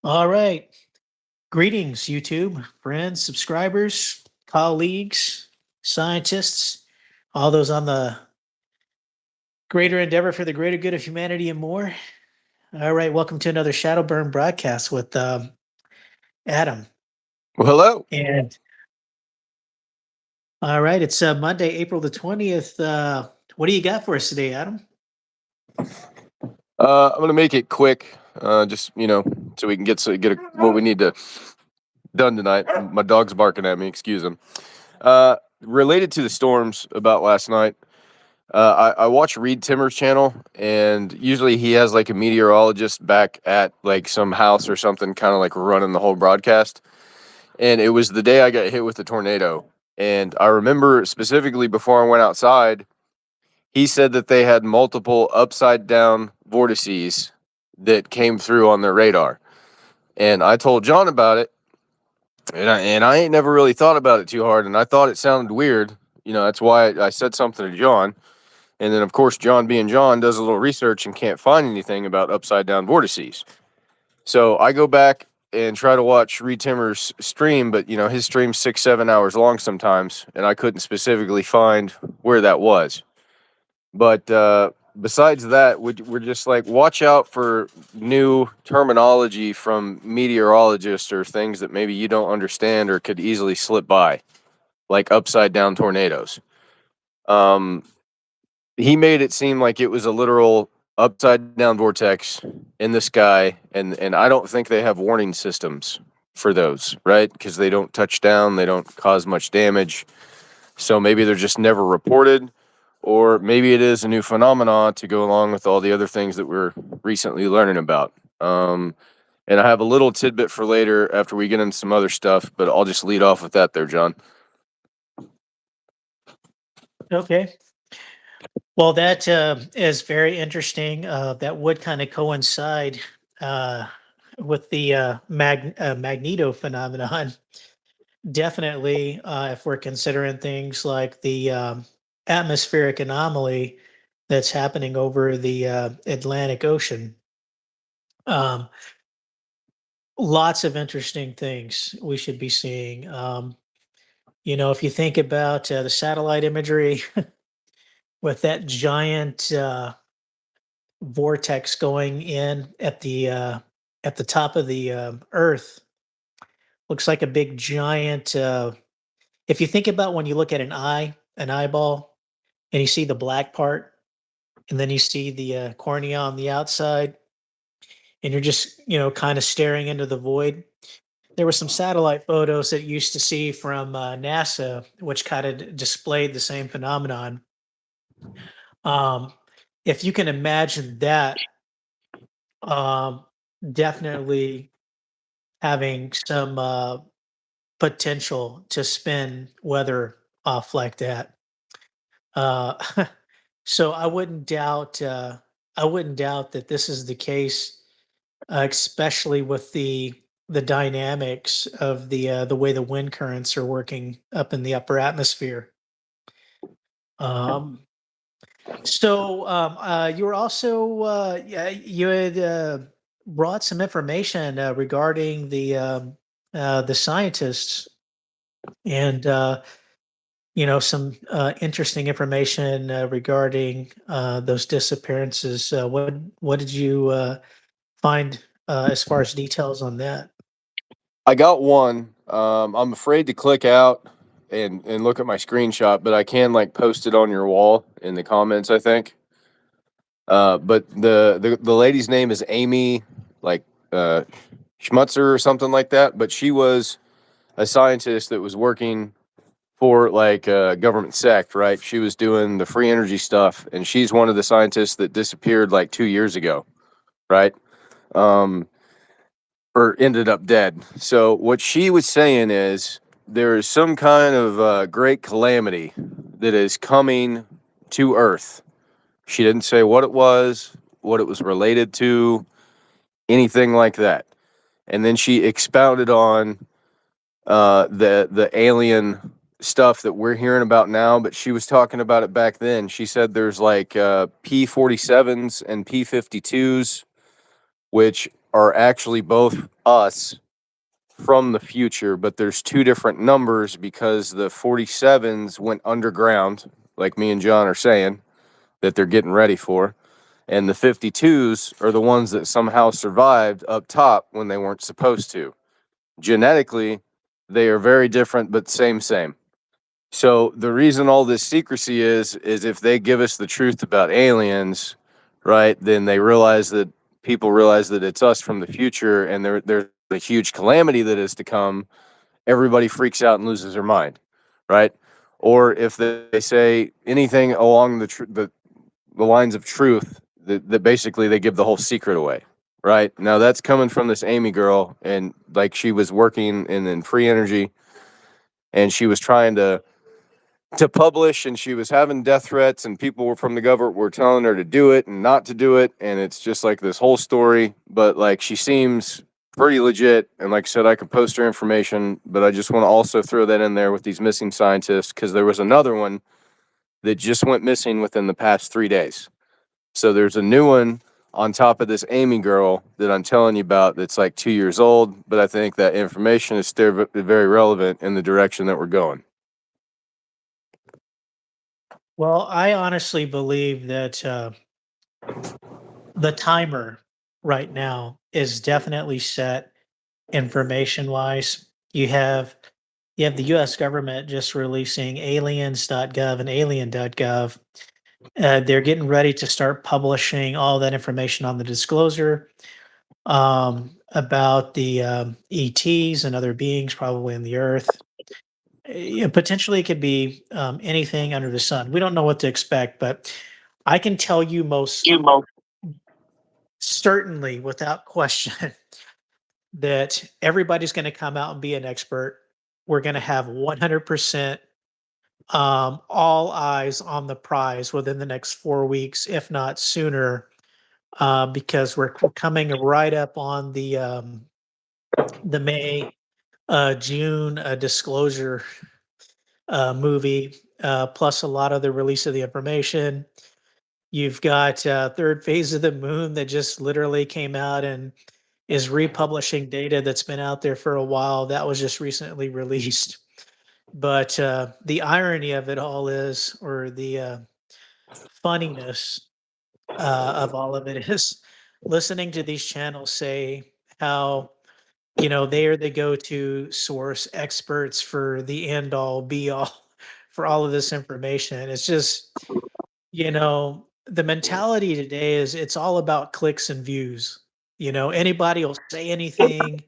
All right. Greetings, YouTube, friends, subscribers, colleagues, scientists, all those on the greater endeavor for the greater good of humanity and more. All right. Welcome to another Shadowburn broadcast with Adam. Well, hello. And all right. It's Monday, April the 20th. What do you got for us today, Adam? I'm gonna make it quick, just so we can what we need to done tonight. My dog's barking at me. Excuse him. Related to the storms about last night, I watch Reed Timmer's channel, and usually he has like a meteorologist back at like some house or something, kind of like running the whole broadcast. And it was the day I got hit with the tornado, and I remember specifically before I went outside. He said that they had multiple upside down vortices that came through on their radar. And I told John about it, and I ain't never really thought about it too hard, and I thought it sounded weird. That's why I said something to John. And then, of course, John being John does a little research and can't find anything about upside down vortices. So I go back and try to watch Reed Timmer's stream, but, his stream's 6-7 hours long sometimes, and I couldn't specifically find where that was. But besides that, we're just like, watch out for new terminology from meteorologists or things that maybe you don't understand or could easily slip by, like upside down tornadoes. Um, he made it seem like it was a literal upside down vortex in the sky, and I don't think they have warning systems for those, right? Because they don't touch down, they don't cause much damage. So maybe they're just never reported, or maybe it is a new phenomenon to go along with all the other things that we're recently learning about. And I have a little tidbit for later after we get into some other stuff, but I'll just lead off with that there, John. Okay. Well, that is very interesting. That would kind of coincide uh, with the magneto phenomenon. Definitely, if we're considering things like the atmospheric anomaly that's happening over the Atlantic Ocean. Um, Lots of interesting things we should be seeing. If you think about the satellite imagery with that giant vortex going in at the top of the Earth, looks like a big giant. If you think about when you look at an eyeball, and you see the black part, and then you see the cornea on the outside, and you're just kind of staring into the void. There were some satellite photos that you used to see from NASA, which kind of displayed the same phenomenon. Um, if you can imagine that, um, definitely having some potential to spin weather off like that. Uh, so I wouldn't doubt that this is the case, especially with the dynamics of the way the wind currents are working up in the upper atmosphere. Um, you were also yeah, you had brought some information regarding the scientists and some interesting information regarding those disappearances. What did you find as far as details on that? I got one. I'm afraid to click out and look at my screenshot, but I can like post it on your wall in the comments, I think. But the lady's name is Amy, like uh, Schmutzer or something like that. But she was a scientist that was working for like a government sect, right? She was doing the free energy stuff, and she's one of the scientists that disappeared like 2 years ago, right? Um, or ended up dead. So what she was saying is there is some kind of great calamity that is coming to Earth. She didn't say what it was related to, anything like that. And then she expounded on the alien stuff that we're hearing about now, but she was talking about it back then. She said there's like P-47s and P-52s, which are actually both us from the future, but there's two different numbers because the 47s went underground, like me and John are saying, that they're getting ready for. And the 52s are the ones that somehow survived up top when they weren't supposed to. Genetically, they are very different, but same. So the reason all this secrecy is if they give us the truth about aliens, right, then they realize that people realize that it's us from the future and there's a huge calamity that is to come. Everybody freaks out and loses their mind, right? Or if they say anything along the lines of truth, that basically they give the whole secret away, right? Now that's coming from this Amy girl, and like she was working in free energy, and she was trying to publish, and she was having death threats, and people were from the government were telling her to do it and not to do it, and it's just like this whole story. But like she seems pretty legit, and like I said, I could post her information, but I just want to also throw that in there with these missing scientists because there was another one that just went missing within the past 3 days. So there's a new one on top of this Amy girl that I'm telling you about that's like 2 years old, but I think that information is still very relevant in the direction that we're going. Well, I honestly believe that the timer right now is definitely set information wise. You have the US government just releasing aliens.gov and alien.gov. They're getting ready to start publishing all that information on the disclosure about the ETs and other beings probably in the earth. Potentially, it could be anything under the sun. We don't know what to expect, but I can tell you most certainly, without question, that everybody's going to come out and be an expert. We're going to have 100% all eyes on the prize within the next 4 weeks, if not sooner, because we're coming right up on the May June disclosure movie, plus a lot of the release of the information. You've got third phase of the moon that just literally came out and is republishing data that's been out there for a while. That was just recently released. But the irony of it all is, or the funniness of all of it is listening to these channels say how, they are the go-to source experts for the end all be all for all of this information. It's just, the mentality today is it's all about clicks and views. Anybody will say anything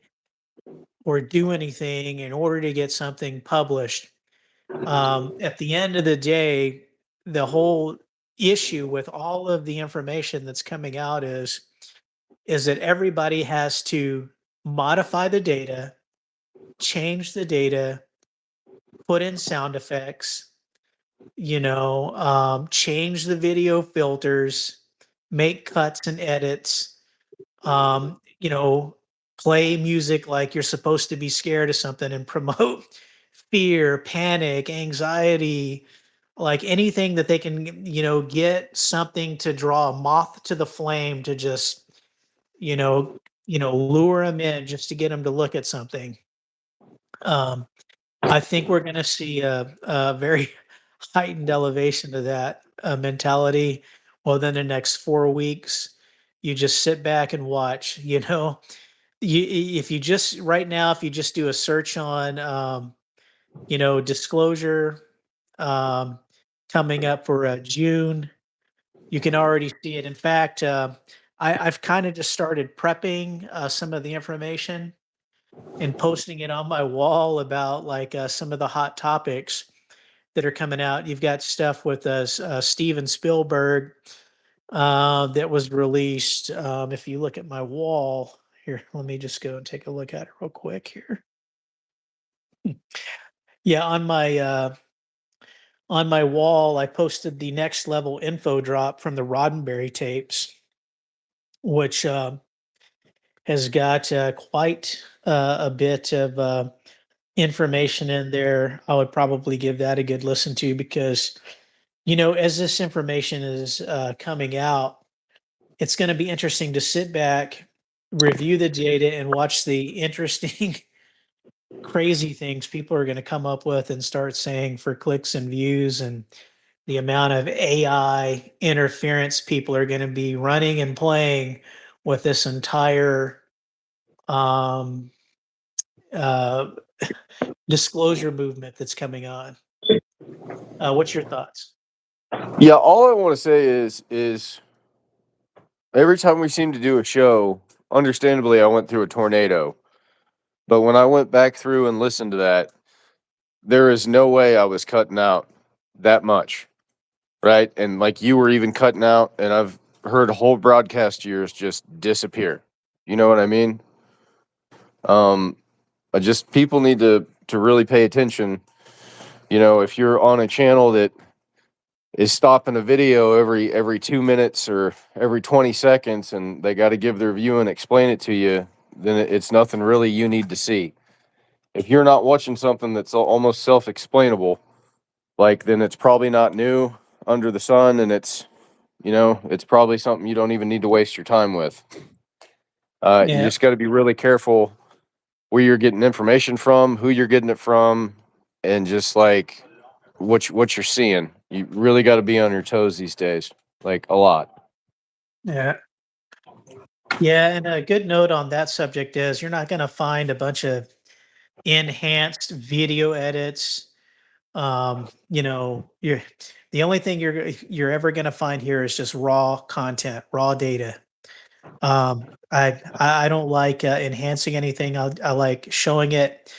or do anything in order to get something published. At the end of the day, the whole issue with all of the information that's coming out is that everybody has to modify the data, change the data, put in sound effects, change the video filters, make cuts and edits, um, you know, play music like you're supposed to be scared of something and promote fear, panic, anxiety, like anything that they can, get something to draw a moth to the flame to just, you know, lure them in just to get them to look at something. Um, I think we're going to see a very heightened elevation to that mentality within the next 4 weeks. You just sit back and watch. If you just right now, if you just do a search on, disclosure um, coming up for June, you can already see it. In fact, I've kind of just started prepping some of the information and posting it on my wall about like some of the hot topics that are coming out. You've got stuff with Steven Spielberg that was released. If you look at my wall here, let me just go and take a look at it real quick here. Yeah, on my wall, I posted the next level info drop from the Roddenberry tapes, which has got quite a bit of information in there. I would probably give that a good listen to because, as this information is coming out, it's going to be interesting to sit back, review the data and watch the interesting, crazy things people are going to come up with and start saying for clicks and views, and the amount of AI interference people are going to be running and playing with this entire um, uh, disclosure movement that's coming on. What's your thoughts? Yeah, all I want to say is every time we seem to do a show, understandably, I went through a tornado. But when I went back through and listened to that, there is no way I was cutting out that much, right? And like you were even cutting out, and I've heard whole broadcast years just disappear. You know what I mean? Um, I just people need to really pay attention. You know, if you're on a channel that is stopping a video every 2 minutes or every 20 seconds, and they got to give their view and explain it to you, then it's nothing really you need to see. If you're not watching something that's almost self-explainable, like, then it's probably not new under the sun, and it's probably something you don't even need to waste your time with. You Yeah, just got to be really careful where you're getting information from, who you're getting it from, and just like what you're seeing. You really got to be on your toes these days, like a lot. yeah, yeah. And a good note on that subject is you're not going to find a bunch of enhanced video edits. You're the only thing you're ever going to find here is just raw content, raw data. I don't like enhancing anything. I like showing it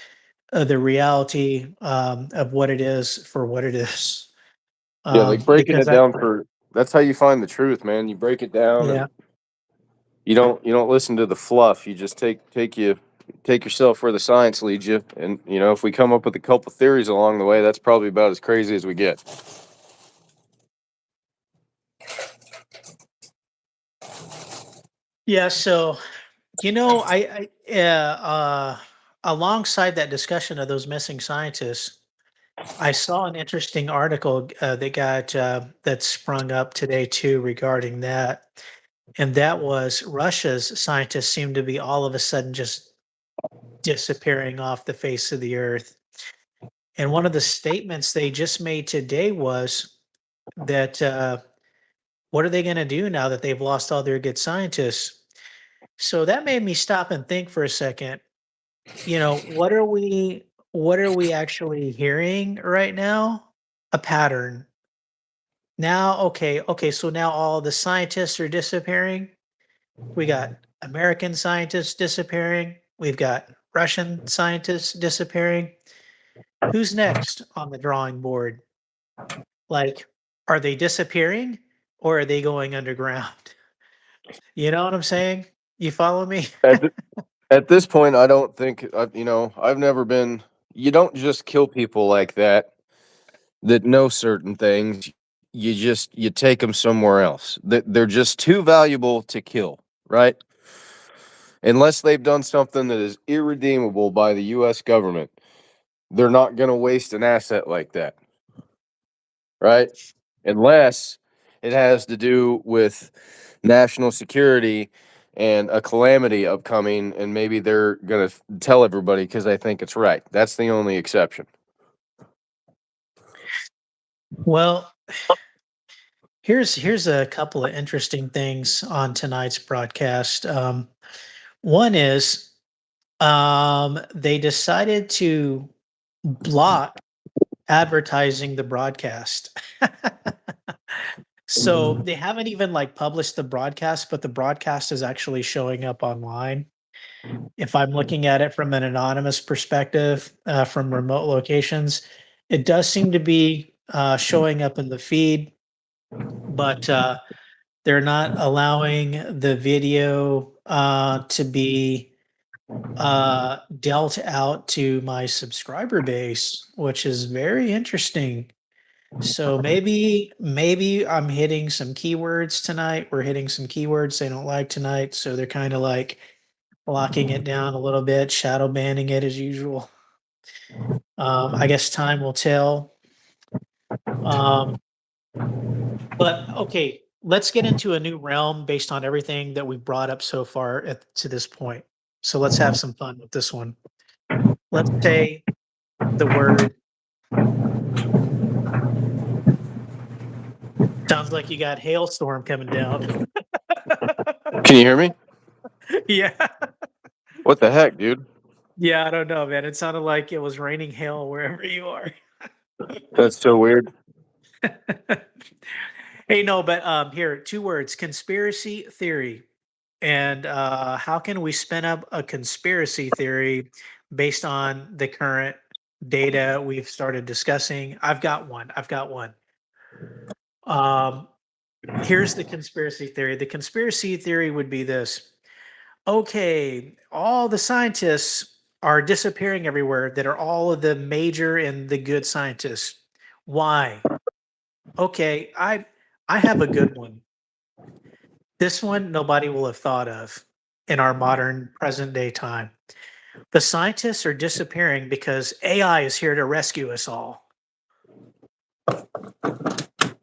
the reality of what it is for what it is. Yeah, like breaking Because it down for that's how you find the truth, man. You break it down, yeah, and you don't listen to the fluff. You just take yourself where the science leads you. And if we come up with a couple theories along the way, that's probably about as crazy as we get. yeah. So alongside that discussion of those missing scientists, I saw an interesting article that sprung up today too regarding that, and that was Russia's scientists seem to be all of a sudden just disappearing off the face of the earth. And one of the statements they just made today was that what are they going to do now that they've lost all their good scientists? So that made me stop and think for a second. What are we actually hearing right now? A pattern. Now, okay, so now all the scientists are disappearing. We got American scientists disappearing. We've got Russian scientists disappearing. Who's next on the drawing board? Like, are they disappearing or are they going underground? You know what I'm saying? You follow me? At, th- at this point, I don't think, I've never been, you don't just kill people like that know certain things. You take them somewhere else. They're just too valuable to kill, right? Unless they've done something that is irredeemable by the US government, they're not going to waste an asset like that, right? Unless it has to do with national security and a calamity upcoming, and maybe they're going to tell everybody because they think it's right. That's the only exception. Well, here's a couple of interesting things on tonight's broadcast. One is they decided to block advertising the broadcast. So they haven't even like published the broadcast, but the broadcast is actually showing up online. If I'm looking at it from an anonymous perspective, from remote locations, it does seem to be showing up in the feed, but they're not allowing the video to be dealt out to my subscriber base, which is very interesting. So maybe I'm hitting some keywords tonight. We're hitting some keywords they don't like tonight, so they're kind of like locking it down a little bit, shadow banning it as usual. I guess time will tell. Um, but okay, let's get into a new realm based on everything that we brought up so far to this point. So let's have some fun with this one. Let's say the word. Sounds like you got hailstorm coming down. Can you hear me? Yeah. What the heck, dude? Yeah, I don't know, man. It sounded like it was raining hail wherever you are. That's so weird. Hey, no, but here, two words: conspiracy theory. And how can we spin up a conspiracy theory based on the current data we've started discussing? I've got one. I've got one. Um, Here's the conspiracy theory. The conspiracy theory would be this: okay, all the scientists are disappearing everywhere that are all of the major and the good scientists. Why? Okay, I have a good one. This one nobody will have thought of in our modern present day time. The scientists are disappearing because AI is here to rescue us all.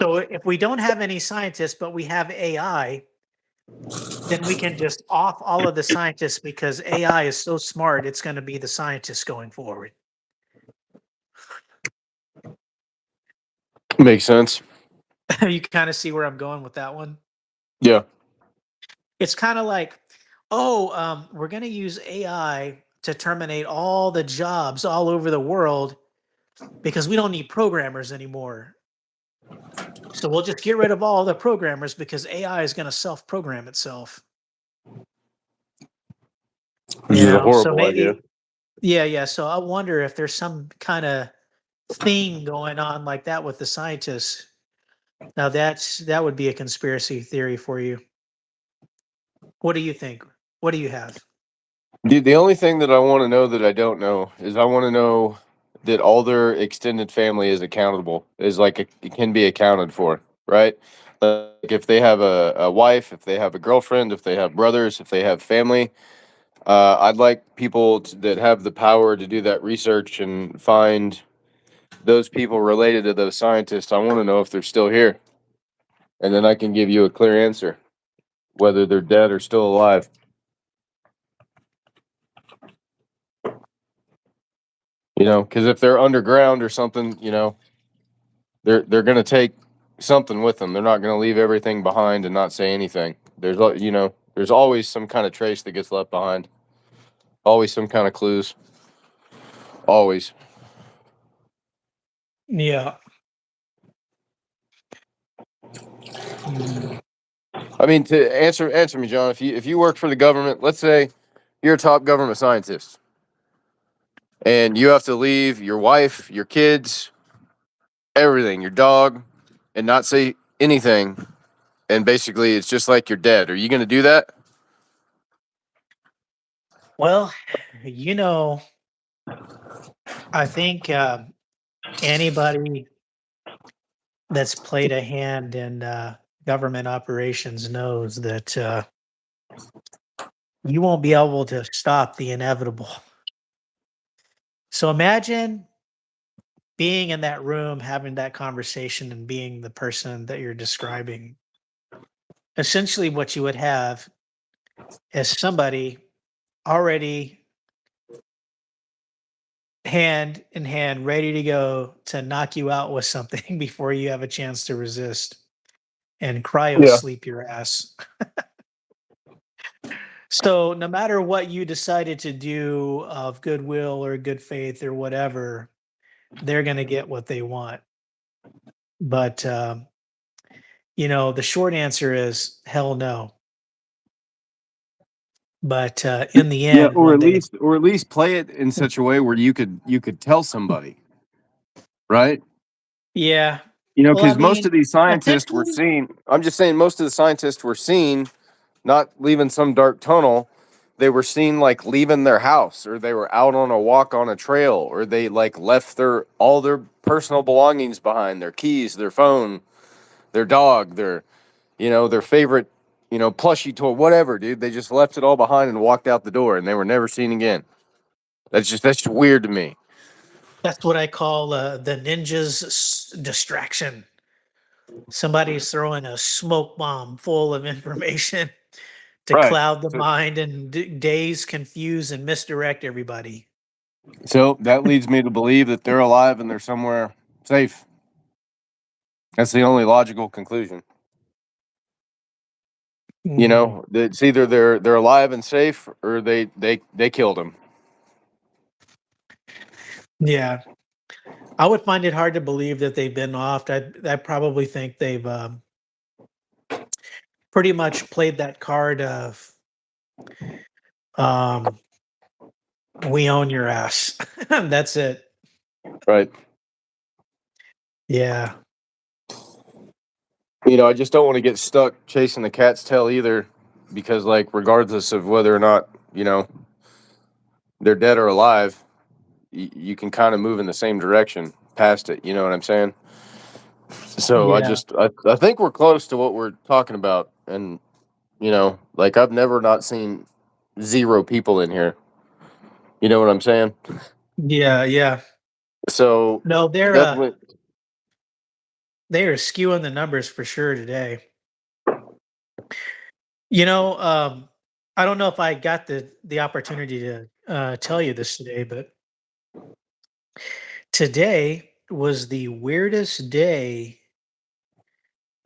So if we don't have any scientists, but we have AI, then we can just off all of the scientists because AI is so smart, it's going to be the scientists going forward. Makes sense. You kind of see where I'm going with that one. Yeah. It's kind of like, oh, we're going to use AI to terminate all the jobs all over the world because we don't need programmers anymore. So we'll just get rid of all the programmers because AI is going to self-program itself. Which is a So horrible idea. maybe, yeah. So I wonder if there's some kind of thing going on like that with the scientists. Now that would be a conspiracy theory for you. What do you think? What do you have? Dude, the only thing that I want to know that I don't know is I want to know that all their extended family is accountable, is like it can be accounted for, right? Like if they have a wife, if they have a girlfriend, if they have brothers, if they have family, I'd like people that have the power to do that research and find those people related to those scientists. I want to know if they're still here, and then I can give you a clear answer whether they're dead or still alive. Because if they're underground or something, they're going to take something with them. They're not going to leave everything behind and not say anything. There's always some kind of trace that gets left behind. Always some kind of clues. Always. Yeah. Mm. I mean, to answer me, John. If you work for the government, let's say you're a top government scientist, and you have to leave your wife, your kids, everything, your dog, and not say anything, and basically it's just like you're dead. Are you going to do that? Well, you know, I think anybody that's played a hand in government operations knows that you won't be able to stop the inevitable. So imagine being in that room, having that conversation, and being the person that you're describing. Essentially, what you would have is somebody already hand in hand, ready to go to knock you out with something before you have a chance to resist and cryo Yeah. sleep your ass. So, no matter what you decided to do of goodwill or good faith or whatever, they're going to get what they want. But, the short answer is hell no. But in the Yeah, end, when they, or at least play it in such a way where you could tell somebody, right? yeah, well, I Because most of mean, these scientists were essentially, seen. I'm just saying, most of the scientists were seen not leaving some dark tunnel. They were seen like leaving their house, or they were out on a walk on a trail, or they like left all their personal belongings behind, their keys, their phone, their dog, their favorite, plushie toy, whatever, dude. They just left it all behind and walked out the door, and they were never seen again. That's just weird to me. that's what I call the ninja's distraction. Somebody's throwing a smoke bomb full of information to Right. cloud the So, mind and daze, confuse, and misdirect everybody. so that leads me to believe that they're alive and they're somewhere safe. That's the only logical conclusion. You Mhm. know, it's either they're alive and safe, or they killed him. Yeah, I would find it hard to believe that they've been offed. I probably think they've pretty much played that card of um, "We own your ass." That's it. Right. Yeah, You know, I just don't want to get stuck chasing the cat's tail either, because like regardless of whether or not they're dead or alive, you can kind of move in the same direction past it. You know what I'm saying? So yeah, I think we're close to what we're talking about, and like I've never not seen zero people in here. You know what I'm saying? yeah, yeah. So No, definitely. they are skewing the numbers for sure today. You know, I don't know if I got the opportunity to tell you this today, but today was the weirdest day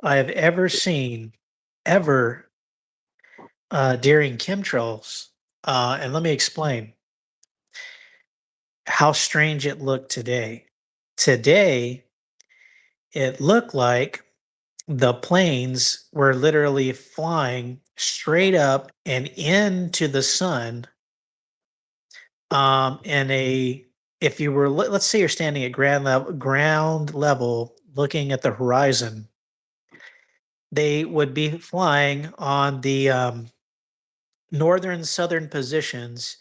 I have ever seen, ever, during chemtrails. And let me explain how strange it looked today. Today, it looked like the planes were literally flying straight up and into the sun, in a if you were let's say you're standing at ground level looking at the horizon, they would be flying on the northern southern positions,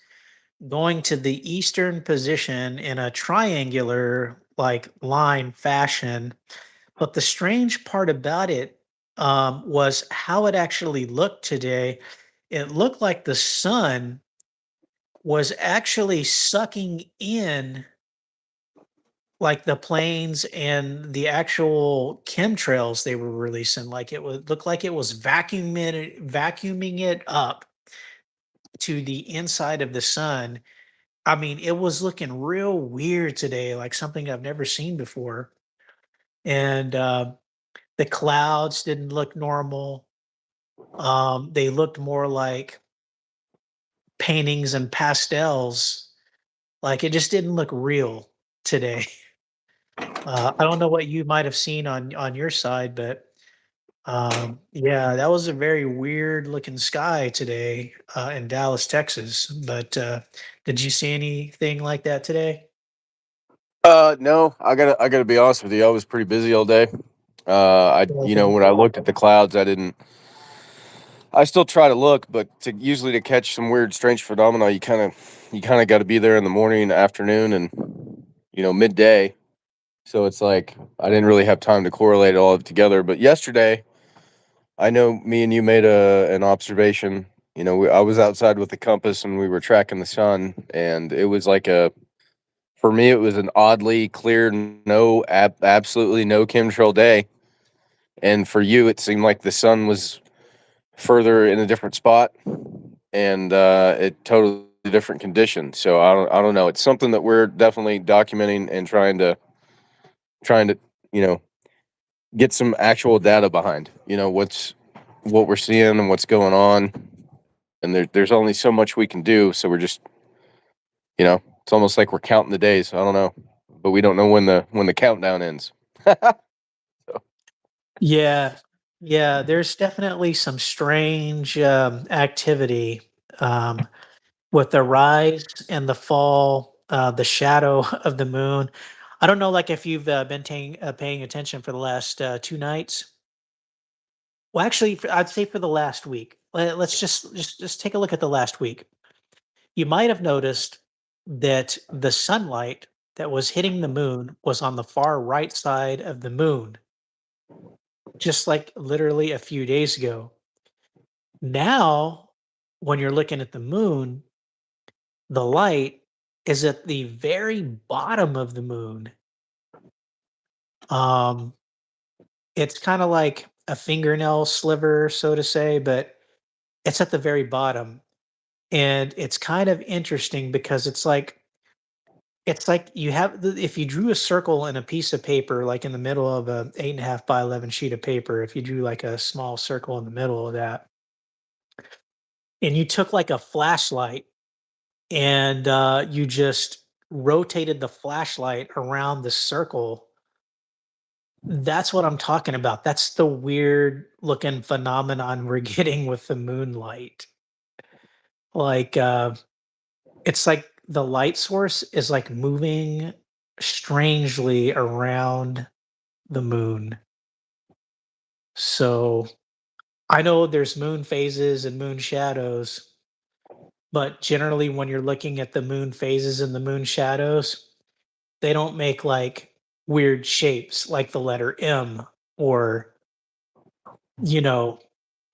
going to the eastern position in a triangular like line fashion. But the strange part about it was how it actually looked today. It looked like the sun was actually sucking in like the planes and the actual chemtrails they were releasing. Like it would look like it was vacuuming it up to the inside of the sun. I mean, it was looking real weird today, like something I've never seen before. And the clouds didn't look normal. They looked more like paintings and pastels. Like it just didn't look real today. I don't know what you might have seen on your side, but yeah, that was a very weird looking sky today in Dallas, Texas. But did you see anything like that today? No, I gotta be honest with you. I was pretty busy all day. Okay. When I looked at the clouds, I didn't. I still try to look, but usually to catch some weird, strange phenomena, you kind of got to be there in the morning, afternoon, and midday. So it's like I didn't really have time to correlate all of it together. But yesterday, I know me and you made an observation. I was outside with the compass and we were tracking the sun, and it was like for me, it was an oddly clear, no, absolutely no chemtrail day. And for you, it seemed like the sun was further in a different spot, and it totally different conditions. So I don't know. It's something that we're definitely documenting and trying to you know get some actual data behind. What we're seeing and what's going on, and there's only so much we can do. So we're just it's almost like we're counting the days. I don't know, but we don't know when the countdown ends. So, Yeah, yeah, there's definitely some strange activity um, with the rise and the fall, the shadow of the moon. I don't know, like if you've been paying attention for the last 2 nights. Well, actually, I'd say for the last week. Let's just take a look at the last week. You might have noticed that the sunlight that was hitting the moon was on the far right side of the moon, just like literally a few days ago. Now, when you're looking at the moon, the light is at the very bottom of the moon. Um, It's kind of like a fingernail sliver, so to say, but it's at the very bottom. And it's kind of interesting because it's like you have if you drew a circle in a piece of paper, like in the middle of a 8.5 by 11 sheet of paper, if you drew like a small circle in the middle of that, and you took like a flashlight and you just rotated the flashlight around the circle. That's what I'm talking about. That's the weird looking phenomenon we're getting with the moonlight. Like, it's like the light source is like moving strangely around the moon. So I know there's moon phases and moon shadows, but generally when you're looking at the moon phases and the moon shadows, they don't make like weird shapes like the letter M or, you know,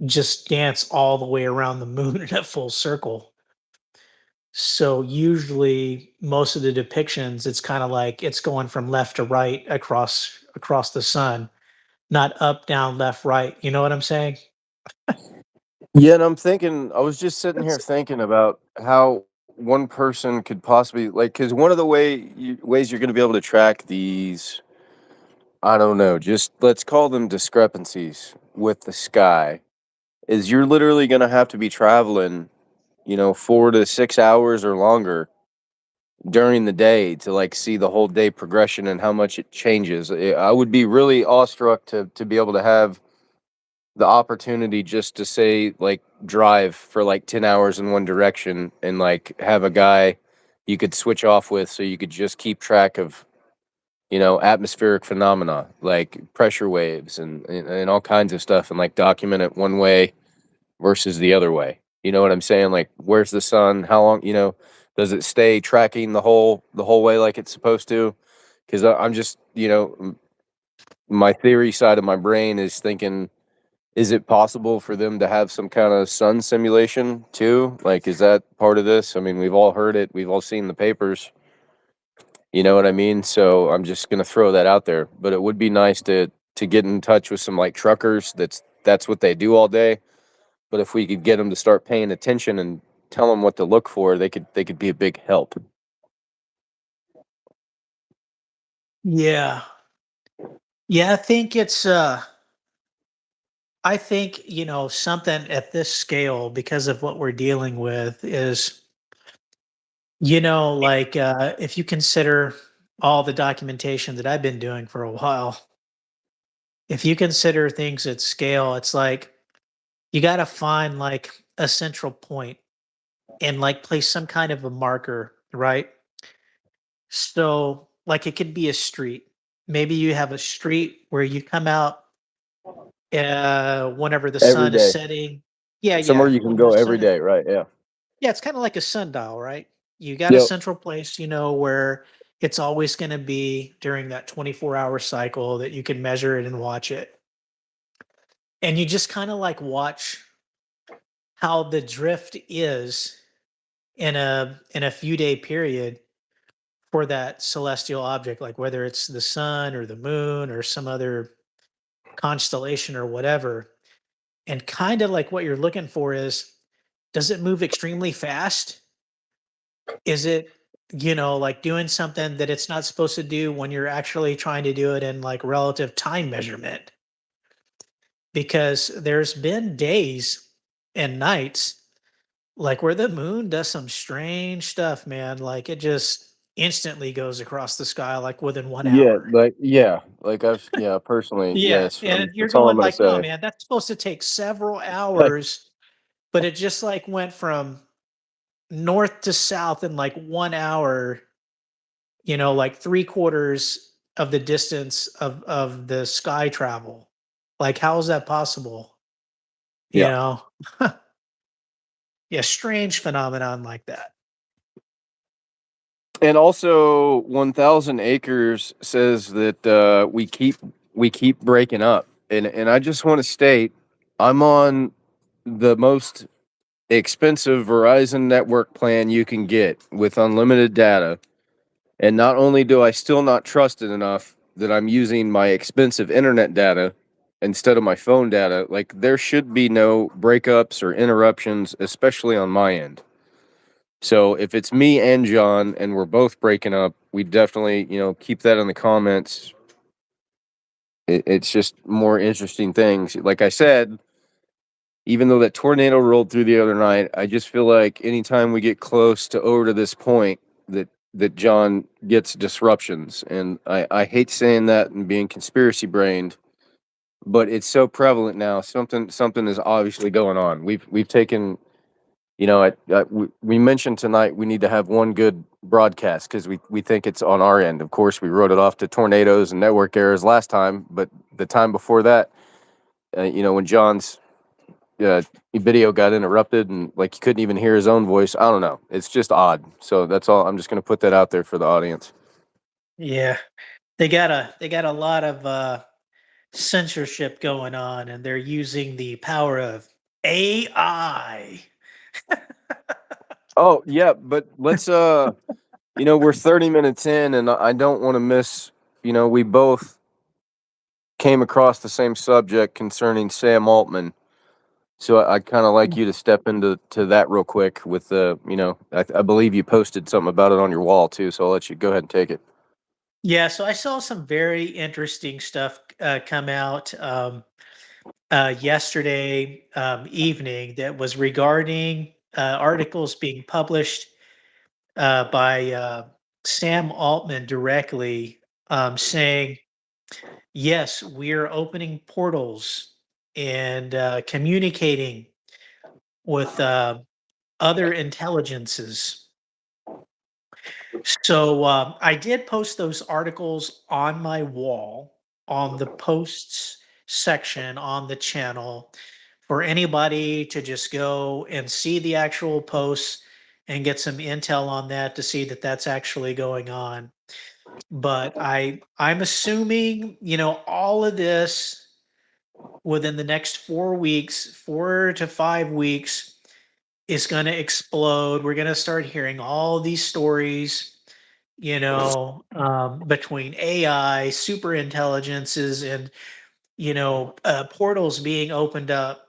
just dance all the way around the moon in a full circle. So usually most of the depictions, it's kind of like it's going from left to right across the sun, not up, down, left, right. You know what I'm saying? Yeah, and I'm thinking, I was just sitting here It's thinking about how one person could possibly like, because one of the ways you're going to be able to track these, I don't know, just let's call them discrepancies with the sky, is you're literally going to have to be traveling, 4 to 6 hours or longer during the day to like see the whole day progression and how much it changes. I would be really awestruck to be able to have the opportunity just to say like drive for like 10 hours in one direction and like have a guy you could switch off with so you could just keep track of atmospheric phenomena like pressure waves and all kinds of stuff and like document it one way versus the other way. You know what I'm saying? Like where's the sun, how long, does it stay tracking the whole way like it's supposed to? Because I'm just my theory side of my brain is thinking, is it possible for them to have some kind of sun simulation too? Like, is that part of this? I mean, we've all heard it, we've all seen the papers. You know what I mean? So I'm just gonna throw that out there. But it would be nice to get in touch with some like truckers. That's what they do all day. But if we could get them to start paying attention and tell them what to look for, they could be a big help. yeah. Yeah, I think, something at this scale because of what we're dealing with is, like if you consider all the documentation that I've been doing for a while, if you consider things at scale, it's like you got to find like a central point and like place some kind of a marker, right? So, like it could be a street. Maybe you have a street where you come out whenever the Every sun is day. setting. Yeah, Somewhere yeah. you can When the go every sun day, right? Yeah. Yeah, it's kinda like a sundial, right? You got a Yep. central place, where it's always gonna be during that 24-hour cycle that you can measure it and watch it. And you just kinda, like, watch how the drift is in a few day period for that celestial object, like, whether it's the sun or the moon or some other constellation or whatever. And kinda like what you're looking for is, does it move extremely fast? Is it, like doing something that it's not supposed to do when you're actually trying to do it in like relative time measurement? Because there's been days and nights like where the moon does some strange stuff, man. Like it just instantly goes across the sky like within 1 hour. Like yeah, personally, Yeah. yes. And you're That's all I'm going gonna like, no, say. man, that's supposed to take several hours, but it just like went from north to south in like 1 hour, like 3/4 of the distance of the sky travel. Like, how is that possible? You Yeah. know? Yeah, strange phenomenon like that. And also, 1,000 Acres says that we keep breaking up, and I just want to state, I'm on the most expensive Verizon network plan you can get with unlimited data, and not only do I still not trust it enough that I'm using my expensive internet data, instead of my phone data, like there should be no breakups or interruptions, especially on my end. So if it's me and John and we're both breaking up, we definitely, keep that in the comments. It's just more interesting things. Like I said, even though that tornado rolled through the other night, I just feel like anytime we get close to over to this point, that John gets disruptions. And I hate saying that and being conspiracy brained, but it's so prevalent now. Something is obviously going on. We've taken, we mentioned tonight we need to have one good broadcast because we think it's on our end. Of course, we wrote it off to tornadoes and network errors last time, but the time before that, when John's video got interrupted and like he couldn't even hear his own voice. I don't know. It's just odd. So that's all. I'm just going to put that out there for the audience. Yeah, they got a lot of censorship going on, and they're using the power of AI. Oh yeah, but let's we're 30 minutes in, and I don't want to miss. We both came across the same subject concerning Sam Altman. So I'd kind of like you to step into that real quick with the, I believe you posted something about it on your wall too. So I'll let you go ahead and take it. Yeah, so I saw some very interesting stuff come out yesterday evening that was regarding articles being published by Sam Altman directly, saying, yes, we're opening portals and communicating with other intelligences. So I did post those articles on my wall on the posts section on the channel for anybody to just go and see the actual posts and get some intel on that to see that that's actually going on. But I'm assuming, all of this within the next 4 weeks, 4 to 5 weeks, is going to explode. We're going to start hearing all these stories, between AI, super intelligences, and portals being opened up.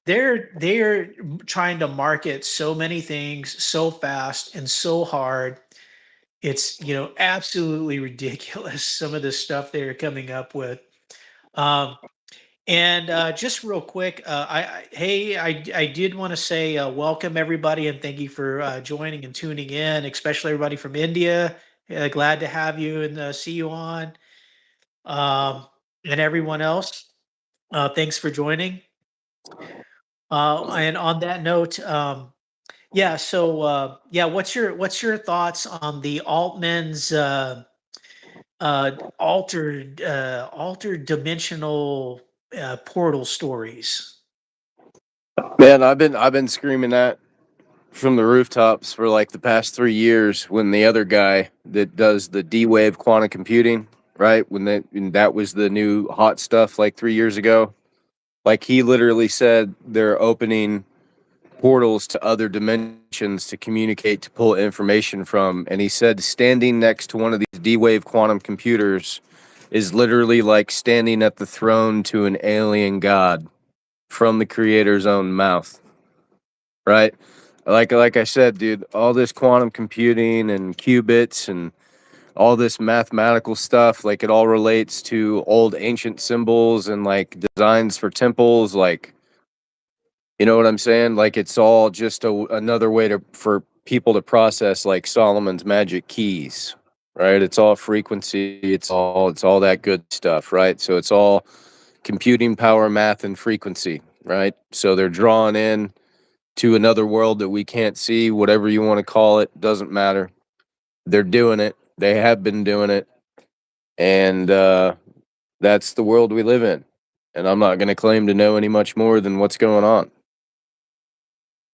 They're trying to market so many things so fast and so hard. It's absolutely ridiculous some of the stuff they're coming up with. Um, and just real quick, I did want to say welcome everybody and thank you for joining and tuning in, especially everybody from India. Glad to have you and see you on. Um, and everyone else, thanks for joining. And on that note, yeah. So yeah, what's your thoughts on the Altman's altered dimensional portal stories? Man, I've been screaming that from the rooftops for like the past 3 years when the other guy that does the D-Wave quantum computing, right? When that was the new hot stuff like 3 years ago. Like he literally said they're opening portals to other dimensions to communicate, to pull information from. And he said standing next to one of these D-Wave quantum computers is literally like standing at the throne to an alien god from the creator's own mouth, right? Like I said, dude, all this quantum computing and qubits and all this mathematical stuff, like it all relates to old ancient symbols and like designs for temples, like you know what I'm saying? Like it's all just another way for people to process like Solomon's magic keys, right? It's all frequency, it's all that good stuff, right? So it's all computing power, math, and frequency, right? So they're drawn in to another world that we can't see, whatever you want to call it, doesn't matter. They're doing it. They have been doing it, and that's the world we live in. And I'm not going to claim to know any much more than what's going on.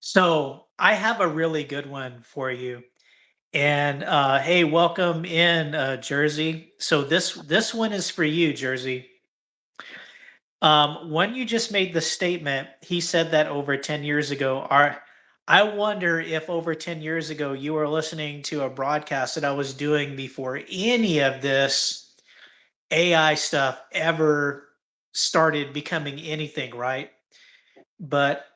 So I have a really good one for you. And hey, welcome in, Jersey. So this one is for you, Jersey. When you just made the statement, he said that over 10 years ago. I wonder if over 10 years ago you were listening to a broadcast that I was doing before any of this, AI stuff ever started becoming anything, right? But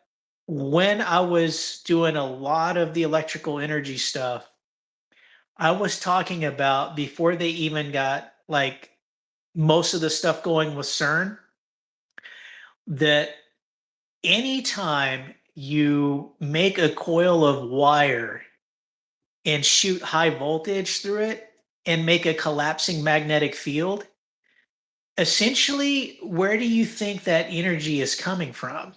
when I was doing a lot of the electrical energy stuff, I was talking about before they even got like most of the stuff going with CERN, that anytime you make a coil of wire and shoot high voltage through it and make a collapsing magnetic field, essentially, where do you think that energy is coming from?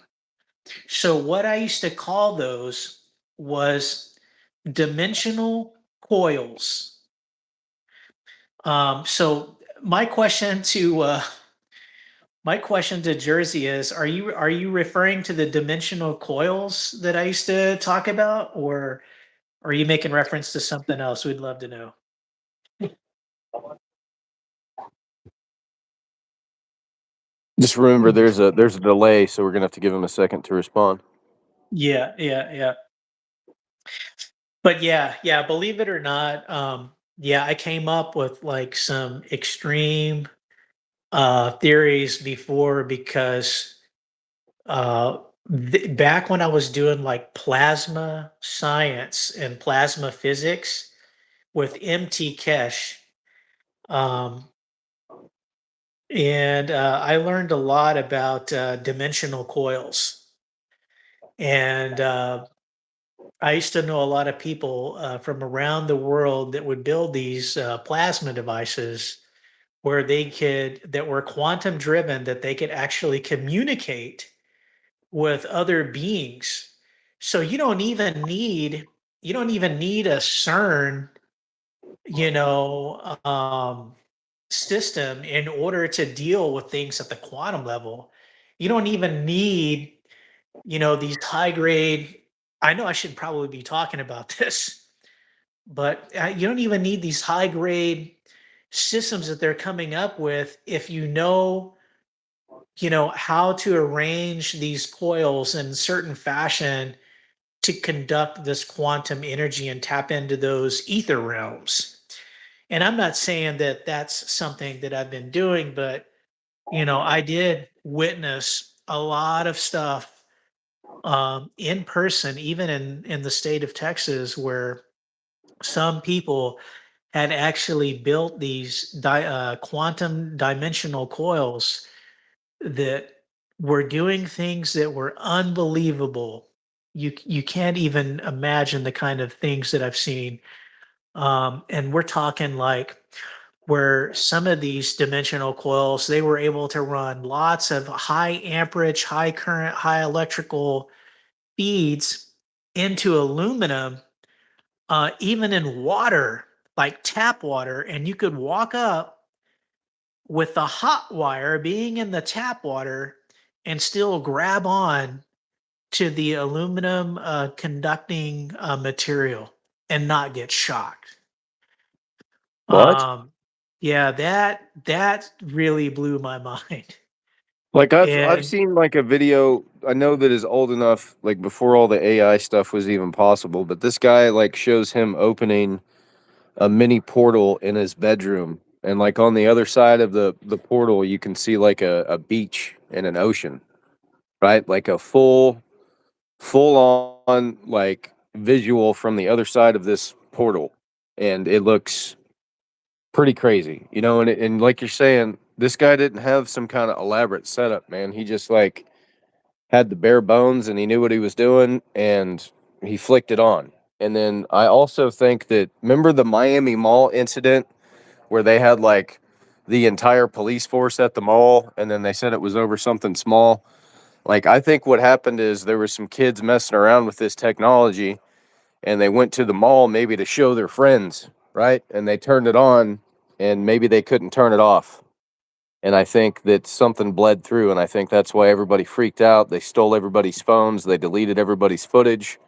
So, what I used to call those was dimensional coils. So, my question to Jersey is: Are you referring to the dimensional coils that I used to talk about, or are you making reference to something else? We'd love to know. Just remember, there's a delay, so we're gonna have to give him a second to respond. Yeah, yeah, yeah. But yeah, yeah, believe it or not, yeah, I came up with like some extreme theories before because uh back when I was doing like plasma science and plasma physics with MT Kesh, um and I learned a lot about dimensional coils. And I used to know a lot of people from around the world that would build these plasma devices where that were quantum driven, that they could actually communicate with other beings. So you don't even need a CERN, you know, system in order to deal with things at the quantum level. You don't even need, these high grade. I know I should probably be talking about this, but you don't even need these high grade systems that they're coming up with if how to arrange these coils in certain fashion to conduct this quantum energy and tap into those ether realms. And I'm not saying that that's something that I've been doing, but I did witness a lot of stuff in person, even in the state of Texas, where some people had actually built these quantum dimensional coils that were doing things that were unbelievable. You can't even imagine the kind of things that I've seen. And we're talking like where some of these dimensional coils, they were able to run lots of high amperage, high current, high electrical feeds into aluminum, even in water, like tap water, and you could walk up with the hot wire being in the tap water and still grab on to the aluminum conducting material and not get shocked. What? Yeah, that really blew my mind. Like I've And seen like a video. I know that is old enough, like before all the AI stuff was even possible. But this guy like shows him opening a mini portal in his bedroom, and like on the other side of the portal, you can see like a beach and an ocean, right? Like a full on like visual from the other side of this portal, and it looks pretty crazy, you know. And like you're saying, this guy didn't have some kind of elaborate setup, man. He just like had the bare bones, and he knew what he was doing, and he flicked it on. And then I also think that, remember the Miami Mall incident where they had like the entire police force at the mall, and then they said it was over something small. Like, I think what happened is there were some kids messing around with this technology, and they went to the mall maybe to show their friends, right? And they turned it on, and maybe they couldn't turn it off. And I think that something bled through, and I think that's why everybody freaked out. They stole everybody's phones, they deleted everybody's footage,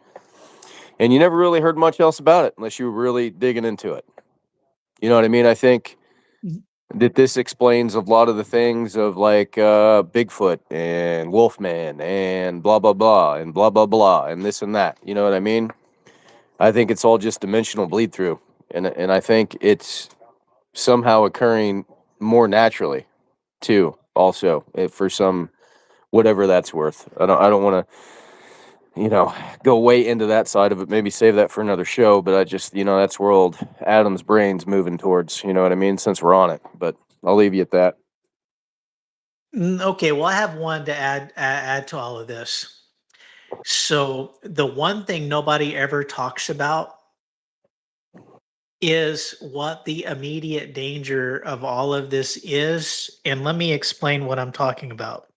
and you never really heard much else about it unless you were really digging into it. You know what I mean? I think that this explains a lot of the things of like Bigfoot and Wolfman and blah blah blah and blah blah blah and this and that. You know what I mean? I think it's all just dimensional bleed through, and I think it's somehow occurring more naturally too. Also, for some whatever that's worth. I don't want to go way into that side of it. Maybe save that for another show. But I just that's where old Adam's brain's moving towards. You know what I mean? Since we're on it, but I'll leave you at that. Okay, well, I have one to add to all of this. So the one thing nobody ever talks about is what the immediate danger of all of this is, and let me explain what I'm talking about.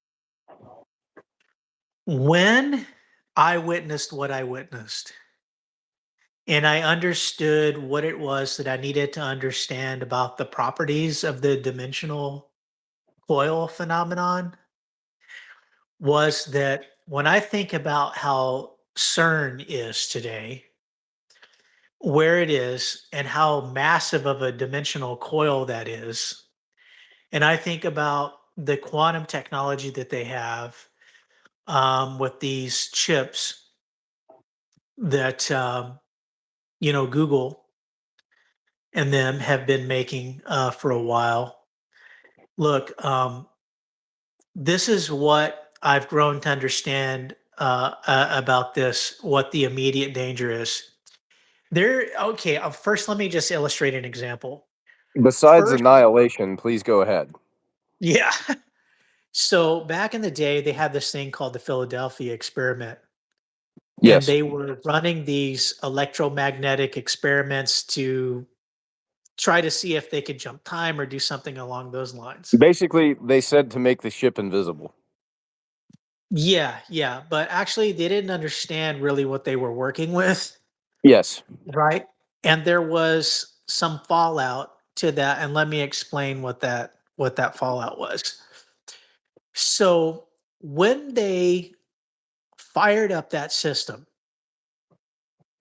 When I witnessed what I witnessed, and I understood what it was that I needed to understand about the properties of the dimensional coil phenomenon, was that when I think about how CERN is today, where it is, and how massive of a dimensional coil that is, and I think about the quantum technology that they have with these chips that Google and them have been making for a while. Look, this is what I've grown to understand about this. What the immediate danger is. There. Okay. First, let me just illustrate an example. Besides First, annihilation, please go ahead. yeah. So back in the day, they had this thing called the Philadelphia experiment, and Yes. they were running these electromagnetic experiments to try to see if they could jump time or do something along those lines. Basically, they said to make the ship invisible. Yeah, yeah, but actually they didn't understand really what they were working with, Yes. right? And there was some fallout to that, and let me explain what that fallout was. So, when they fired up that system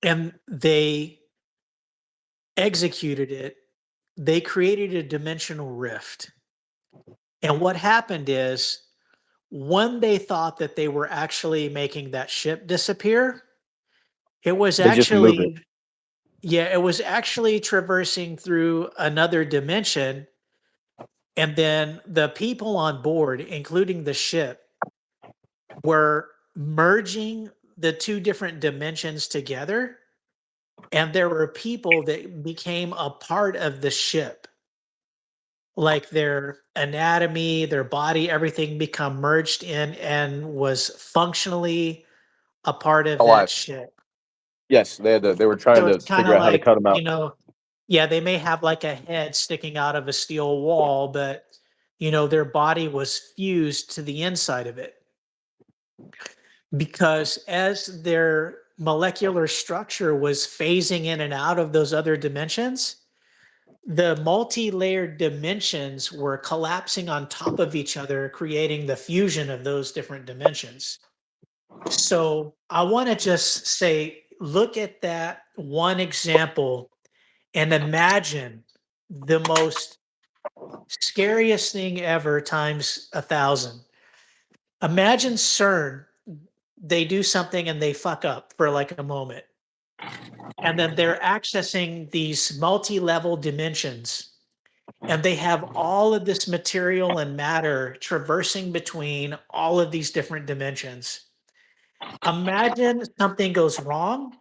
and they executed it, they created a dimensional rift. And what happened is when they thought that they were actually making that ship disappear, it was They just moved it. actually yeah, it was actually traversing through another dimension, and then the people on board, including the ship, were merging the two different dimensions together, and there were people that became a part of the ship. Like their anatomy, their body, everything become merged in and was functionally a part of that Alive. ship. Yes, they were trying So to it's kind figure of out how to like, cut them out. yeah, they may have like a head sticking out of a steel wall, but their body was fused to the inside of it because as their molecular structure was phasing in and out of those other dimensions, the multi-layered dimensions were collapsing on top of each other, creating the fusion of those different dimensions. So I want to just say, look at that one example and imagine the most scariest thing ever times 1,000. Imagine CERN, they do something and they fuck up for like a moment. And then they're accessing these multi level dimensions. And they have all of this material and matter traversing between all of these different dimensions. Imagine something goes wrong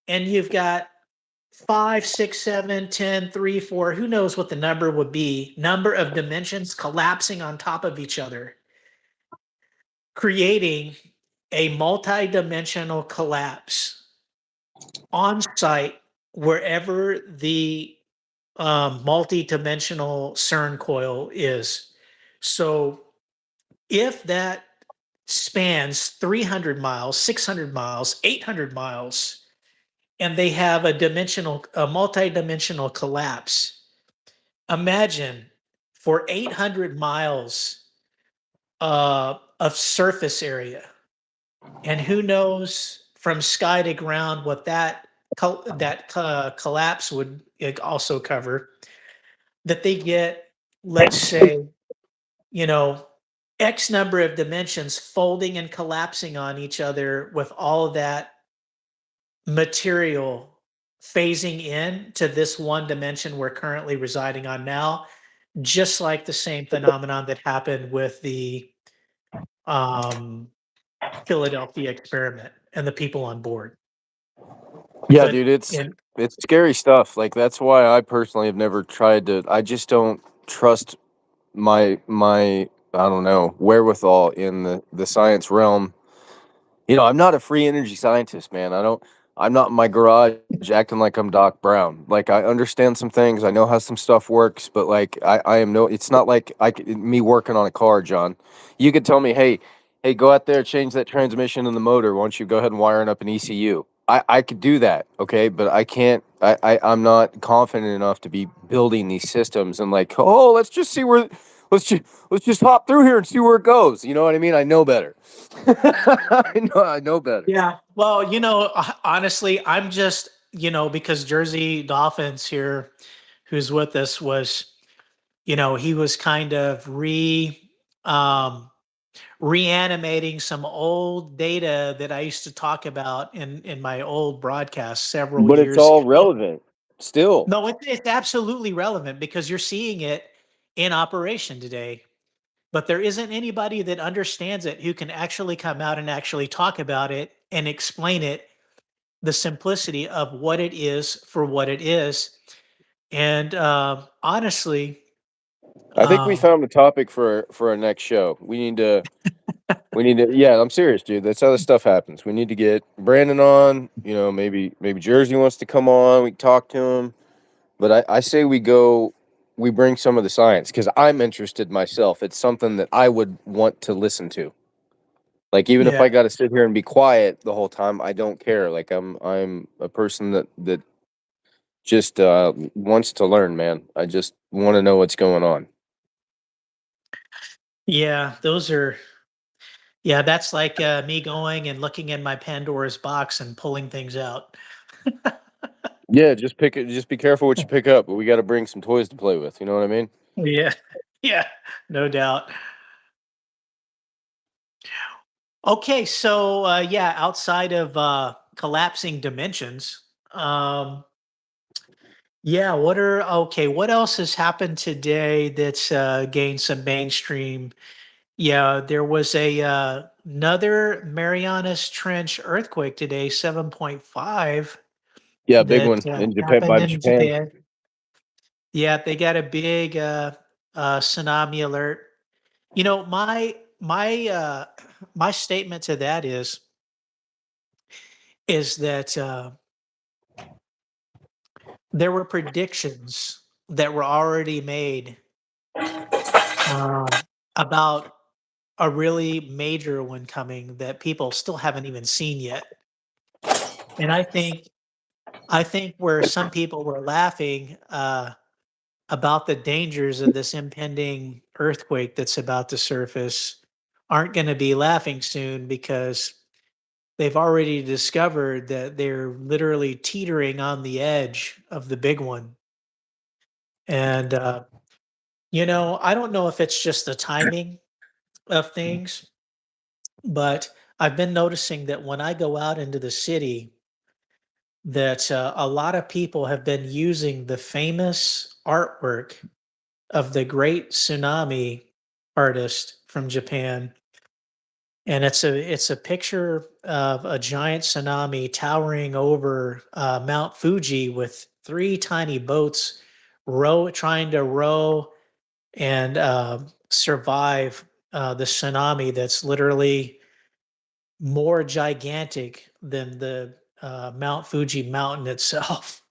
and you've got 5, 6, 7, 10, 3, 4, who knows what the number would be, number of dimensions collapsing on top of each other, creating a multi-dimensional collapse on site wherever the multi-dimensional CERN coil is. So if that spans 300 miles, 600 miles, 800 miles, and they have a multi-dimensional collapse, imagine for 800 miles of surface area, and who knows from sky to ground what that collapse would also cover. That they get, let's say, you know, X number of dimensions folding and collapsing on each other with all of that material phasing in to this one dimension we're currently residing on now. just like the same phenomenon that happened with the um, Philadelphia experiment and the people on board. Yeah, But dude, in it's scary stuff. Like that's why I personally have never tried to. I just don't trust my I don't know wherewithal in the science realm. I'm not a free energy scientist, man. I'm not in my garage acting like I'm Doc Brown. Like I understand some things, I know how some stuff works, but like I am no. It's not like me working on a car, John. You could tell me, hey, go out there, change that transmission in the motor. Why don't you go ahead and wire it up an ECU? I could do that, okay, but I can't. I'm not confident enough to be building these systems and like, oh, let's just see where. Let's just hop through here and see where it goes. You know what I mean? I know better. I know better. Yeah. Well, honestly, I'm just, because Jersey Dolphins here, who's with us, he was kind of um, reanimating some old data that I used to talk about in my old broadcast several But it's years all ago. relevant still. No, it's absolutely relevant because you're seeing it in operation today. But there isn't anybody that understands it who can actually come out and actually talk about it and explain it, the simplicity of what it is for what it is. And honestly, I think we um, found a topic for our next show. We need to yeah, I'm serious, dude. That's how this stuff happens. We need to get Brandon on, maybe Jersey wants to come on, we can talk to him. But I say we bring some of the science because I'm interested myself. It's something that I would want to listen to. Like even if yeah, I got to sit here and be quiet the whole time, I don't care. Like I'm a person that just wants to learn, man. I just want to know what's going on. yeah, yeah, that's like me going and looking in my Pandora's box and pulling things out. Yeah, just pick it. Just be careful what you pick up. But we got to bring some toys to play with. You know what I mean? Yeah, yeah, no doubt. Okay, so yeah, outside of collapsing dimensions, yeah, what else has happened today that's gained some mainstream? Yeah, there was another Marianas Trench earthquake today, 7.5, Yeah, big that one in Japan happened by in Japan. Japan. Yeah, they got a big tsunami alert. My my statement to that is that there were predictions that were already made um, about a really major one coming that people still haven't even seen yet. And I think where some people were laughing about the dangers of this impending earthquake that's about to surface aren't going to be laughing soon because they've already discovered that they're literally teetering on the edge of the big one. And I don't know if it's just the timing of things, but I've been noticing that when I go out into the city, that a lot of people have been using the famous artwork of the great tsunami artist from Japan. And it's a picture of a giant tsunami towering over Mount Fuji with three tiny boats trying to row and survive the tsunami that's literally more gigantic than the Mount Fuji mountain itself.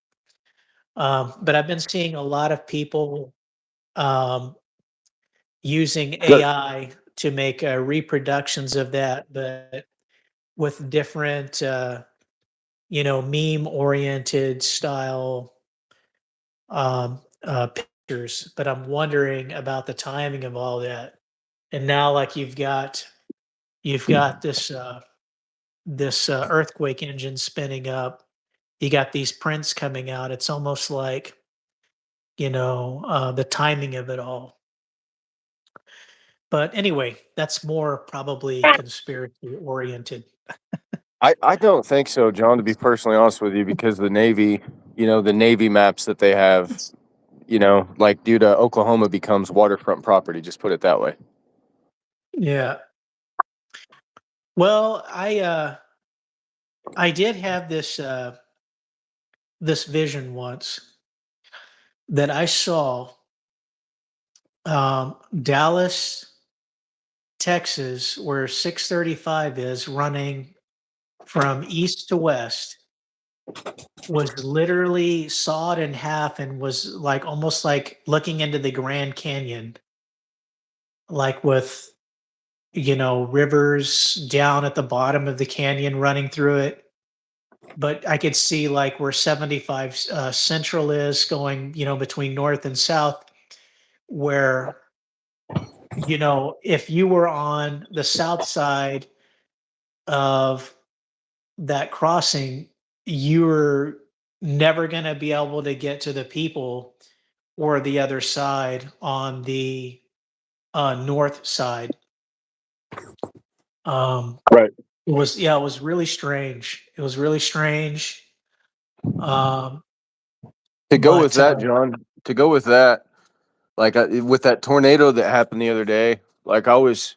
But I've been seeing a lot of people um, using Good. AI to make reproductions of that, but with different, meme oriented style pictures. But I'm wondering about the timing of all that. And now, like you've got this earthquake engine spinning up. You got these prints coming out. It's almost like the timing of it all. But anyway, that's more probably conspiracy oriented. I don't think so, John. To be personally honest with you, because the Navy maps that they have, like due to Oklahoma becomes waterfront property. Just put it that way. Yeah. Well, I did have this vision once that I saw Dallas, Texas, where 635 is running from east to west, was literally sawed in half and was like almost like looking into the Grand Canyon, like with, rivers down at the bottom of the canyon running through it. But I could see like where 75 Central is going, between north and south, where, if you were on the south side of that crossing, you were never going to be able to get to the people or the other side on the north side. Um, Right. it was really strange. It was really strange. Um, To go with but that, John, to go with that, like with that tornado that happened the other day, like I was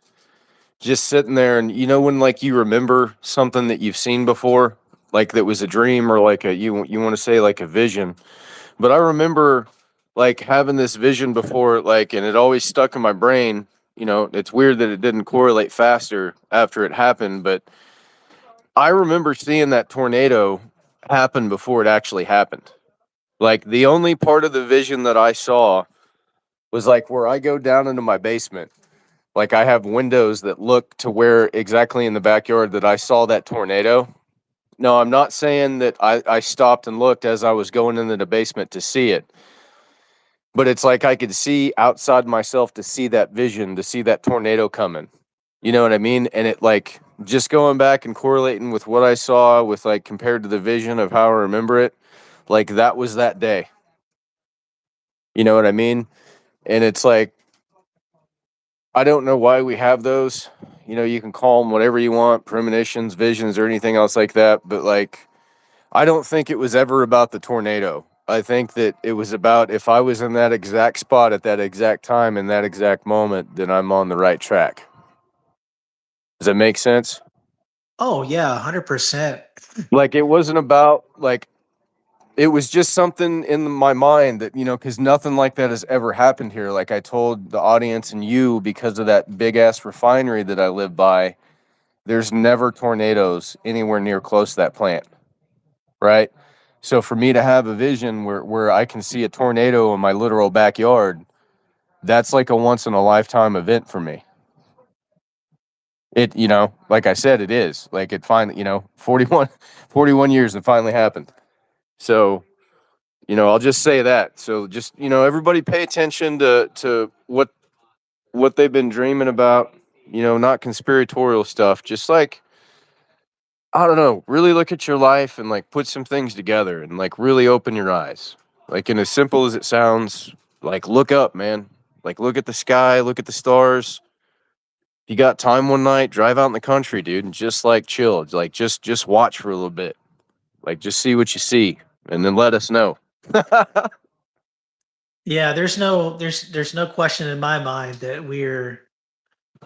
just sitting there, and when like you remember something that you've seen before, like that was a dream or like you want to say like a vision. But I remember like having this vision before, like, and it always stuck in my brain. It's weird that it didn't correlate faster after it happened, but I remember seeing that tornado happen before it actually happened. Like the only part of the vision that I saw was like where I go down into my basement. Like I have windows that look to where exactly in the backyard that I saw that tornado. No, I'm not saying that I stopped and looked as I was going into the basement to see it, but it's like I could see outside myself to see that vision, to see that tornado coming. You know what I mean? And it like just going back and correlating with what I saw with like compared to the vision of how I remember it, like that was that day. You know what I mean? And it's like I don't know why we have those. You can call them whatever you want, premonitions, visions, or anything else like that. But like, I don't think it was ever about the tornado. I think that it was about if I was in that exact spot at that exact time in that exact moment, then I'm on the right track. Does that make sense? oh yeah, 100%. Like, it wasn't about like, it was just something in my mind that, because nothing like that has ever happened here. Like I told the audience and you, because of that big ass refinery that I live by, there's never tornadoes anywhere near close to that plant, right? So for me to have a vision where I can see a tornado in my literal backyard, that's like a once in a lifetime event for me. It, like I said, it is. Like it finally, 41 years it finally happened. So, I'll just say that. So just, everybody pay attention to what they've been dreaming about, not conspiratorial stuff, just like I don't know, really look at your life and like put some things together and like really open your eyes. Like, and as simple as it sounds, like look up, man. Like look at the sky, look at the stars. If you got time one night, drive out in the country, dude, and just like chill. Like just watch for a little bit. Like just see what you see and then let us know. Yeah, there's no question in my mind that we're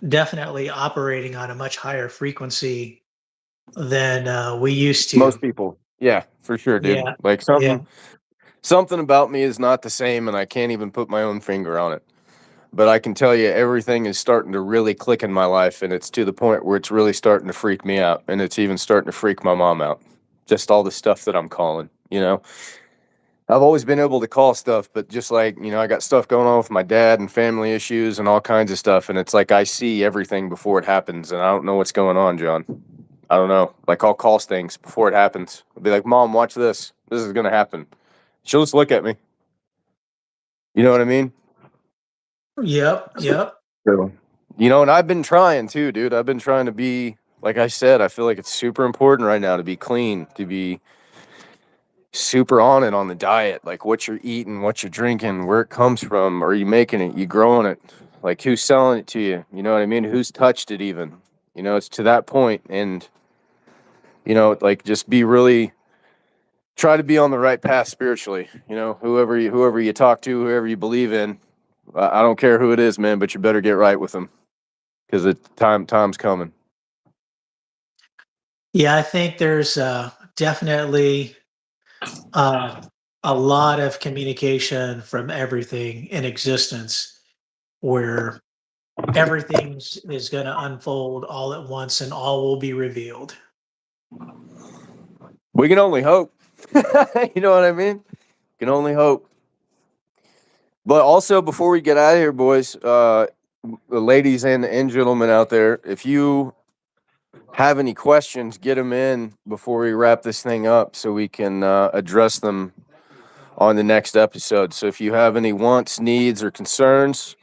definitely operating on a much higher frequency than we used Most to. people. Yeah, for sure, dude. Yeah, Like yeah, something about me is not the same and I can't even put my own finger on it. But I can tell you everything is starting to really click in my life, and it's to the point where it's really starting to freak me out, and it's even starting to freak my mom out. Just all the stuff that I'm calling. I've always been able to call stuff, but just like, I got stuff going on with my dad and family issues and all kinds of stuff, and it's like I see everything before it happens, and I don't know what's going on, John. I don't know. Like I'll call things before it happens. I'll be like, "Mom, watch this. This is gonna happen." She'll just look at me. You know what I mean? yep, yep. So, and I've been trying too, dude. I've been trying to be, like I said, I feel like it's super important right now to be clean, to be super on it on the diet, like what you're eating, what you're drinking, where it comes from. Are you making it? You growing it? Like who's selling it to you? You know what I mean? Who's touched it even? It's to that point, and like just be really try to be on the right path spiritually. You know, whoever you talk to, whoever you believe in, I don't care who it is, man, but you better get right with them because the time's coming. Yeah, I think there's definitely a lot of communication from everything in existence where everything is going to unfold all at once and all will be revealed. We can only hope. You know what I mean? Can only hope. But also, before we get out of here, boys, the ladies and gentlemen out there, if you have any questions, get them in before we wrap this thing up so we can address them on the next episode. So if you have any wants, needs, or concerns,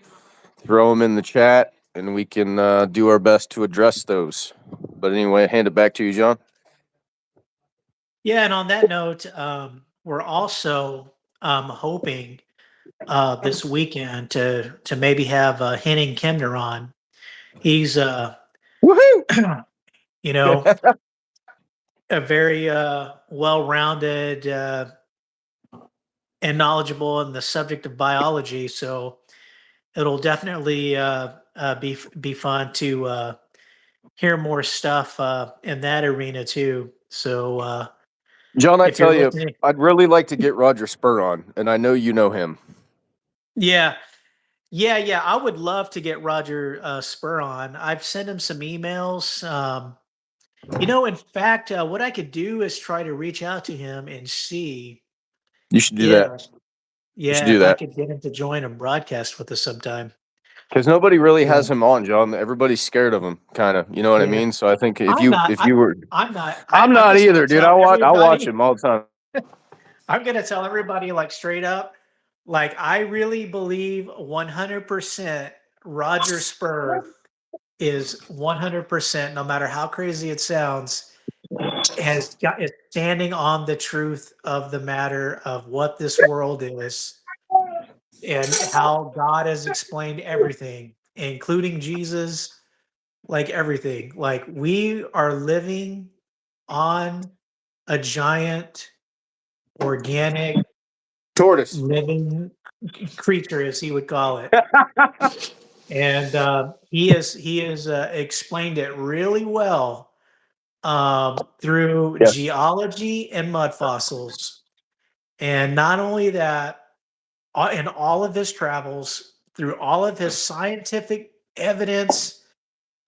throw them in the chat and we can do our best to address those. But anyway, hand it back to you, John. Yeah, and on that note, we're also hoping this weekend to maybe have Henning Kemner on. He's Woohoo! you know, a very well-rounded and knowledgeable in the subject of biology. So it'll definitely be fun to hear more stuff in that arena too. So John, I if you're tell you, listening, I'd really like to get Roger Spur on, and I know you know him. yeah, yeah, I would love to get Roger Spur on. I've sent him some emails. In fact, what I could do is try to reach out to him and see You should do that. if, You should yeah, do if I that could get him to join a broadcast with us sometime. because nobody really Yeah, has him on, John. Everybody's scared of him, kind of. You know what I yeah. mean? So I think if I'm you not. if you were, I'm not. I'm I'm not just gonna either, dude. tell I watch everybody. him all the time. I'm gonna tell everybody like straight up. Like I really believe 100% Roger Spur is 100%, no matter how crazy it sounds, is standing on the truth of the matter of what this world is and how God has explained everything, including Jesus, like everything. Like we are living on a giant organic Tortoise. living creature, as he would call it. And he has explained it really well through Yeah. geology and mud fossils. And not only that, in all of his travels, through all of his scientific evidence,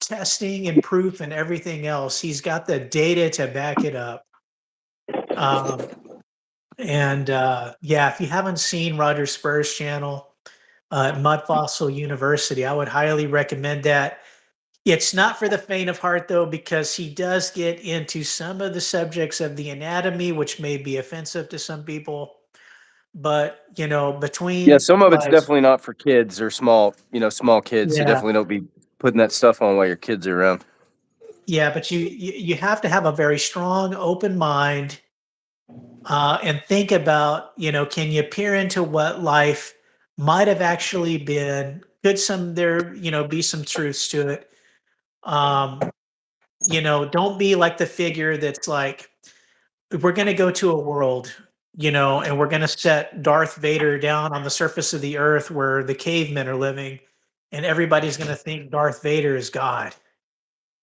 testing, and proof, and everything else, he's got the data to back it up. Um, and yeah, if you haven't seen Roger Spur's channel, Mud Fossil University, I would highly recommend that. It's not for the faint of heart, though, because he does get into some of the subjects of the anatomy, which may be offensive to some people. But Yeah, between some of it's like, definitely not for kids or small kids. You yeah, definitely don't be putting that stuff on while your kids are around. yeah, but you have to have a very strong, open mind and think about, can you peer into what life might have actually been? Could some there, be some truths to it? Um, don't be like the figure that's like, we're going to go to a world, and we're going to set Darth Vader down on the surface of the earth where the cavemen are living, and everybody's going to think Darth Vader is God.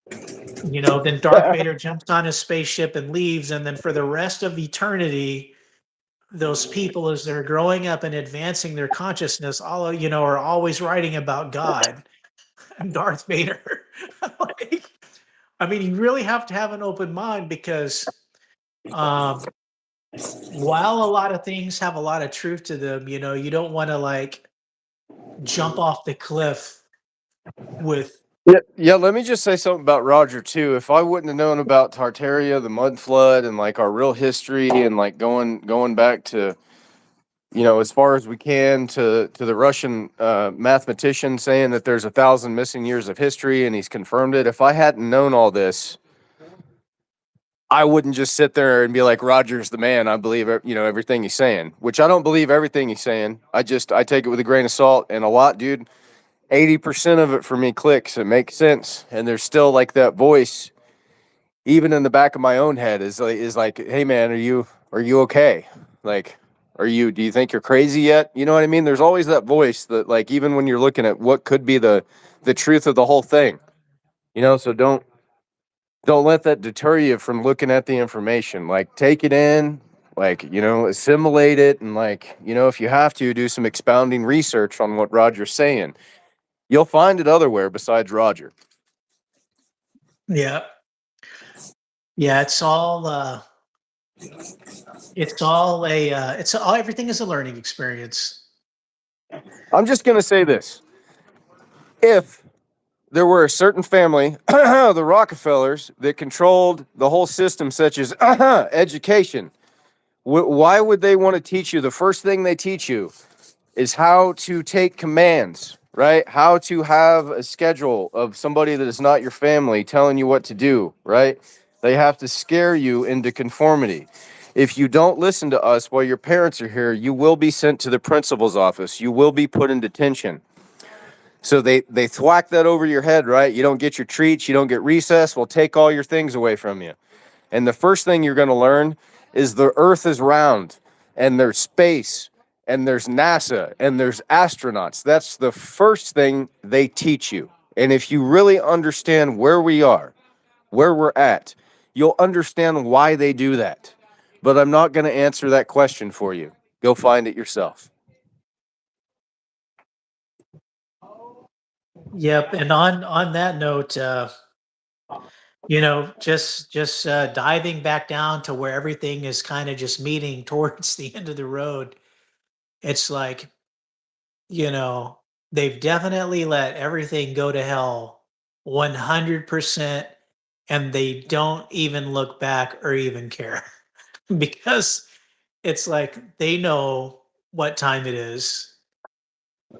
Then Darth Vader jumps on his spaceship and leaves, and then for the rest of eternity, those people, as they're growing up and advancing their consciousness, all are always writing about God and Darth Vader. Like, I mean, you really have to have an open mind because um, while a lot of things have a lot of truth to them, you don't want to like jump off the cliff with. Yeah, yeah. Let me just say something about Roger too. If I wouldn't have known about Tartaria, the mud flood, and like our real history, and like going back to as far as we can to the Russian mathematician saying that there's 1,000 missing years of history, and he's confirmed it. If I hadn't known all this, I wouldn't just sit there and be like, Roger's the man. I believe everything he's saying, which I don't believe everything he's saying. I take it with a grain of salt, and a lot, dude. 80% of it for me clicks. It makes sense, and there's still like that voice, even in the back of my own head, is like, hey man, Are you okay? Like, do you think you're crazy yet? You know what I mean? There's always that voice that, like, even when you're looking at what could be the truth of the whole thing, so don't let that deter you from looking at the information. Like, take it in, like, assimilate it, and, like, if you have to, do some expounding research on what Roger's saying. You'll find it otherwhere besides Roger. Yeah. Yeah, everything is a learning experience. I'm just going to say this. If there were a certain family, the Rockefellers, that controlled the whole system, such as education, why would they want to teach you? The first thing they teach you is how to take commands, right? How to have a schedule of somebody that is not your family telling you what to do, right? They have to scare you into conformity. If you don't listen to us while your parents are here, you will be sent to the principal's office. You will be put in detention. So they thwack that over your head, right? You don't get your treats, you don't get recess, we'll take all your things away from you. And the first thing you're going to learn is the earth is round, and there's space, and there's NASA, and there's astronauts. That's the first thing they teach you. And if you really understand where we are, where we're at, you'll understand why they do that. But I'm not going to answer that question for you. Go find it yourself. Yep. And on that note, just diving back down to where everything is kind of just meeting towards the end of the road. It's like, you know, they've definitely let everything go to hell 100%, and they don't even look back or even care because it's like they know what time it is,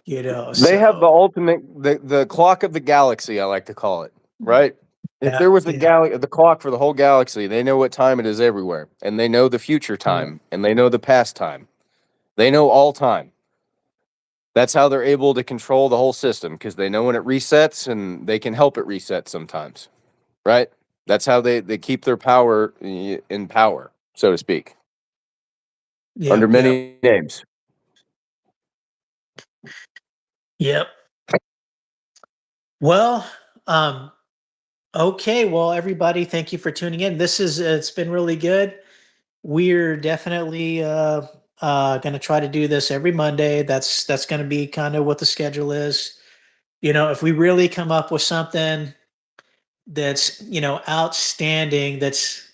They have the so ultimate, the clock of the galaxy, I like to call it, right? If yeah, there was yeah, the clock for the whole galaxy, they know what time it is everywhere, and they know the future yeah, time, and they know the past time. They know all time. That's how they're able to control the whole system, because they know when it resets, and they can help it reset sometimes, right? That's how they keep their power in power, so to speak, under yep, yep, many names. yep. Well, um, okay, well, everybody, thank you for tuning in. It's been really good. We're definitely going to try to do this every Monday. That's going to be kind of what the schedule is. If we really come up with something that's outstanding, that's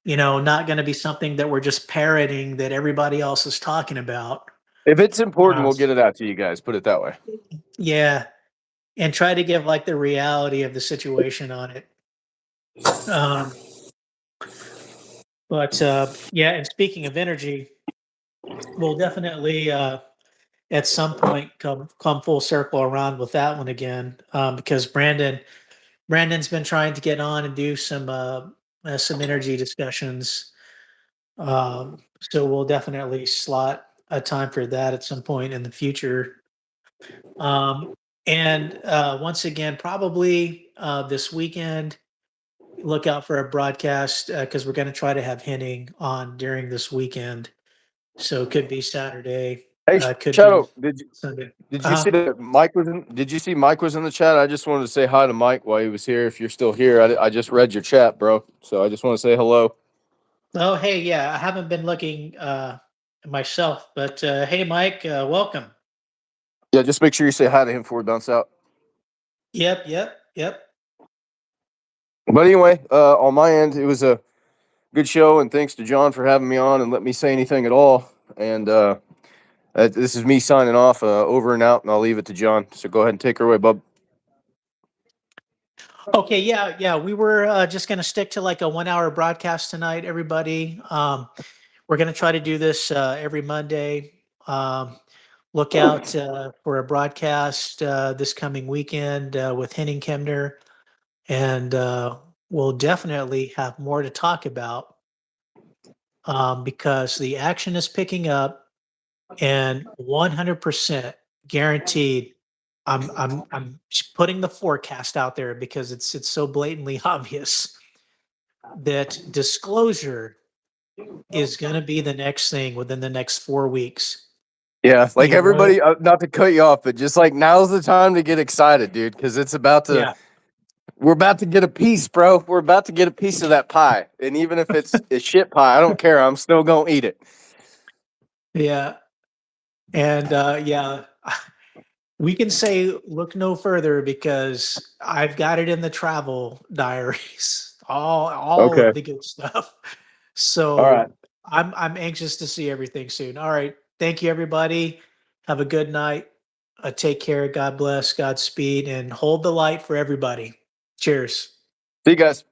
not going to be something that we're just parroting that everybody else is talking about. If it's important, Uh, we'll get it out to you guys. Put it that way. yeah, and try to give like the reality of the situation on it. Um, but yeah, and speaking of energy, we'll definitely at some point come full circle around with that one again, because Brandon's been trying to get on and do some energy discussions. So we'll definitely slot a time for that at some point in the future. Um, and once again, probably this weekend, look out for a broadcast because we're going to try to have Henning on during this weekend. So it could be Saturday, Hey, could be Shadow, did Sunday. Did you see that Mike was in? Did you see Mike was in the chat? I just wanted to say hi to Mike while he was here. If you're still here, I just read your chat, bro. So I just want to say hello. Oh, hey, yeah, I haven't been looking myself, but hey, Mike, welcome. Yeah, just make sure you say hi to him before we bounce out. Yep, yep, yep. But anyway, on my end, it was a good show, and thanks to John for having me on and let me say anything at all. And this is me signing off, over and out, and I'll leave it to John. So go ahead and take her away, bub. Okay, yeah, yeah. We were just going to stick to like a 1 hour broadcast tonight, everybody. We're going to try to do this every Monday. Look out for a broadcast this coming weekend with Henning Kemner, and we'll definitely have more to talk about because the action is picking up, and 100% guaranteed. I'm just putting the forecast out there because it's so blatantly obvious that disclosure is going to be the next thing within the next 4 weeks. Yeah, like You know what? everybody, not to cut you off, but just like now's the time to get excited, dude, because it's about to. Yeah. We're about to get a piece, bro. We're about to get a piece of that pie, and even if it's a shit pie, I don't care. I'm still gonna eat it. Yeah. And yeah, we can say look no further because I've got it in the travel diaries, all Okay. of the good stuff. All right. So I'm anxious to see everything soon. All right. Thank you, everybody. Have a good night. Take care. God bless. Godspeed, and hold the light for everybody. Cheers. See you guys.